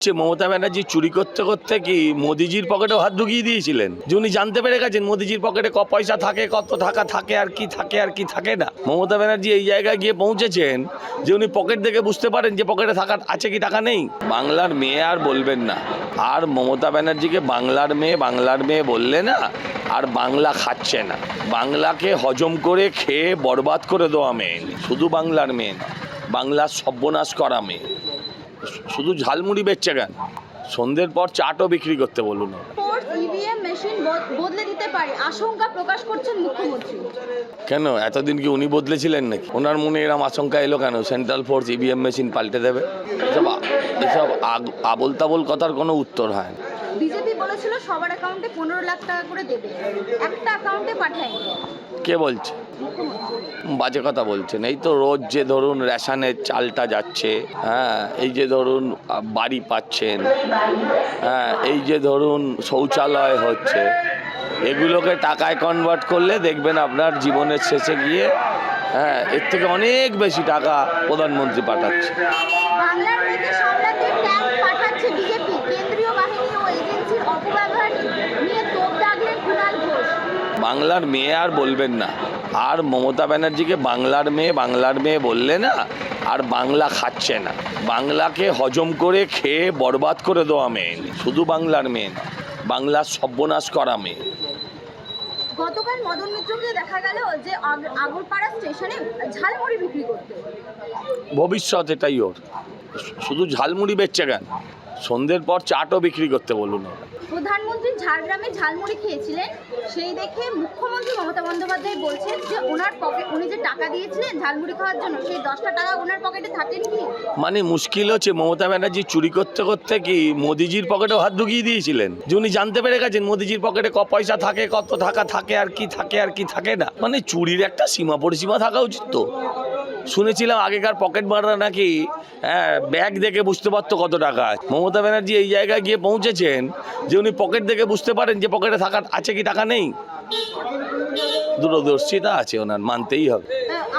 মমতা ব্যানার্জি চুরি করতে করতে কি মোদিজির পকেটেও হাত ঢুকিয়ে দিয়েছিলেন, যে উনি জানতে পেরে গেছেন মোদিজির পকেটে পয়সা থাকে, কত টাকা থাকে আর কি থাকে না। মমতা ব্যানার্জি এই জায়গায় গিয়ে পৌঁছেছেন যে উনি পকেট দেখে বুঝতে পারেন যে পকেটে থাকা আছে কি টাকা নেই। বাংলার মেয়ে আর বলবেন না, আর মমতা ব্যানার্জিকে বাংলার মেয়ে বললে না, আর বাংলা খাচ্ছে না। বাংলাকে হজম করে খেয়ে বরবাদ করে দেওয়া মেয়ে, শুধু বাংলার মেয়ে না, বাংলার সর্বনাশ করা মেয়ে। শুধু ঝালমুড়ি বেচছে কেন, সন্ধ্যের পর চাটও বিক্রি করতে বলুন। ইভিএম মেশিন বদলে দিতে পারে আশঙ্কা প্রকাশ করছেন মুখ্যমন্ত্রী। কেন, এতদিন কি উনি বদলেছিলেন নাকি? ওনার মনে এরকম আশঙ্কা এলো কেন সেন্ট্রাল ফোর্স ইভিএম মেশিন পাল্টে দেবে? এসব আবোল তাবোল কথার কোনো উত্তর হয় না। বিজেপি বলেছিল সবার অ্যাকাউন্টে 15 লাখ টাকা করে দেবে, একটা অ্যাকাউন্টে পাঠায়নি। কে বলছে? বাজে কথা বলছেন। এই তো রোজ যে ধরুন রেশনের চালটা যাচ্ছে, হ্যাঁ, এই যে ধরুন বাড়ি পাচ্ছেন, হ্যাঁ, এই যে ধরুন শৌচালয় হচ্ছে, এগুলোকে টাকায় কনভার্ট করলে দেখবেন আপনার জীবনের শেষে গিয়ে, হ্যাঁ, এর থেকে অনেক বেশি টাকা প্রধানমন্ত্রী পাঠাচ্ছে। বাংলার মেয়েকে সামলাতে ট্যাঙ্ক পাঠাচ্ছে বিজেপি, কেন্দ্রীয় বাহিনী ও এজেন্সির অপব্যবহার নিয়ে তোপ দাগলেন কুণাল ঘোষ। বাংলার মেয়ে আর বলবেন না, আর মমতা ব্যানার্জিকে বাংলার মেয়ে বললে না, আর বাংলা খাচ্ছে না। বাংলাকে হজম করে খেয়ে বরবাদ করে দেওয়া মেয়ে, শুধু বাংলার মেয়ে না, বাংলার সর্বনাশ করা মেয়ে। গতকাল মদন মিত্রকে দেখা গেল যে আগরপাড়া স্টেশনে ঝালমুড়ি বিক্রি করতে। ভবিষ্যৎ এটাই ওর, শুধু ঝালমুড়ি বেচছে কেন, সন্ধ্যের পর চাটও বিক্রি করতে বলুন। প্রধানমন্ত্রী ঝাড়গ্রামে ঝালমুড়ি খেয়েছিলেন, সেই দেখে মুখ্যমন্ত্রী মমতা বন্দ্যোপাধ্যায় বলছেন যে উনি যে টাকা দিয়েছিলেন ঝালমুড়ি খাওয়ার জন্য, সেই 10টা টাকা ওনার পকেটে থাকেন কি? মানে মুশকিল হচ্ছে, মমতা ব্যানার্জি চুরি করতে করতে কি মোদিজির পকেটেও হাত ঢুকিয়ে দিয়েছিলেন, যে উনি জানতে পেরে গেছেন মোদিজির পকেটে পয়সা থাকে, কত টাকা থাকে আর কি থাকে না। মানে চুরির একটা সীমা পরিসীমা থাকা উচিত তো। শুনেছিলাম আগেকার পকেট মাররা নাকি ব্যাগ দেখে বুঝতে পারতো কত টাকা আছে। মমতা ব্যানার্জি এই জায়গায় গিয়ে পৌঁছেছেন যে উনি পকেট দেখে বুঝতে পারেন যে পকেটে থাকা আছে কি টাকা নেই। দূরদর্শিতা আছে ওনার, মানতেই হবে।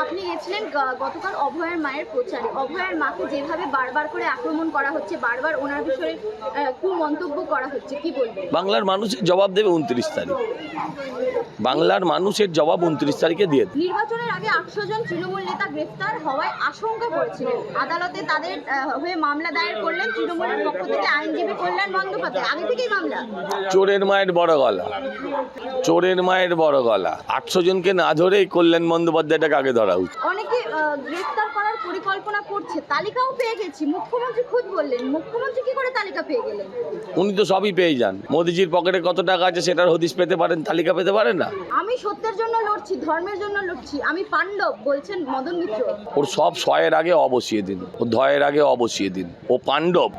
আপনি গেছিলেন গতকাল অভয়ের মায়ের প্রচারে, অভয়ের মাকে যেভাবে বারবার করে আক্রমণ করা হচ্ছে, বারবার ওনার বিষয়ে কুমন্তব্য করা হচ্ছে, কি বলবেন? বাংলার মানুষের জবাব দেবে 29 তারিখ। বাংলার মানুষের জবাব 29 তারিখে দিয়ে দেবে। নির্বাচনের আগে 800 জন তৃণমূল নেতা গ্রেফতার হওয়ায় আশঙ্কা করেছিলেন। আদালতে তাদের হয়ে মামলা দায়ের করলেন তৃণমূলের পক্ষ থেকে আইনজীবী কল্যাণ বন্দ্যোপাধ্যায়। আগে থেকেই মামলা। চোরের মায়ের বড় গলা, চোরের মায়ের বড় গলা। 800 জনকে না ধরেই কল্যাণ বন্দ্যোপাধ্যায়টাকে আগে ধরা উচিত। অনেকে গ্রেফতার করার পরিকল্পনা করছে, তালিকাও পেয়ে গেছি। মুখ্যমন্ত্রী খুদ বললেন, মুখ্যমন্ত্রী কি করে তালিকা পেয়ে গেলেন? উনি তো সবই পেয়ে যান। মোদিজির পকেটে কত টাকা আছে সেটার হদিশ পেতে পারেন, তালিকা পেতে পারেন না? আমি সত্যের জন্য লড়ছি, ধর্মের জন্য লড়ছি, আমি পাণ্ডব বলছেন মদন মিত্র। ওর সব শয়ের আগে অবসিয়ে দিন, ও ধয়ের আগে অবসিয়ে দিন। ও পাণ্ডব?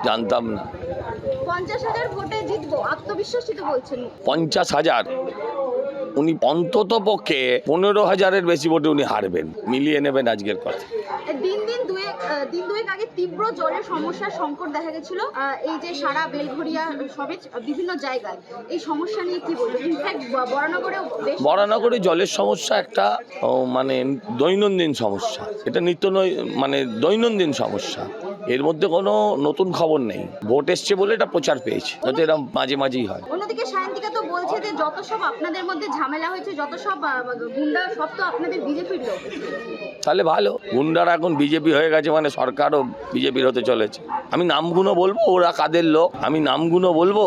জানতাম না। 50,000 ভোটে জিতবো, আত্মবিশ্বাসিত বলছেন। 50,000? উনি অন্তত পক্ষে 15,000-এর বেশি ভোটে উনি হারবেন, মিলিয়ে নেবেন আজকের কথা। দিন দুয়েক আগে তীব্র জলের সমস্যার সংকট দেখা গেছিল এই যে সারা বেলঘরিয়া সবে বিভিন্ন জায়গায়। এই সমস্যা নিয়ে কি বলবেন? ইনফ্যাক্ট বরানগরে জলের সমস্যা একটা মানে দৈনন্দিন সমস্যা, এটা দৈনন্দিন সমস্যা। এর মধ্যে কোনো নতুন খবর নেই। ভোট এসছে বলে এটা প্রচার পেয়েছে, যাতে এরকম মাঝেই হয়। অন্যদিকে সায়ন্তিকা তো বলছে যে যত সব আপনাদের মধ্যে ঝামেলা হয়েছে, যত সব গুন্ডা, সব তো আপনাদের বিজেপির লোক। তাহলে ভালো, গুন্ডারা এখন বিজেপি হয়ে গেছে, মানে সরকারও বিজেপির হতে চলেছে। আমি নামগুলো বলবো ওরা কাদের লোক, আমি নামগুলো বলবো?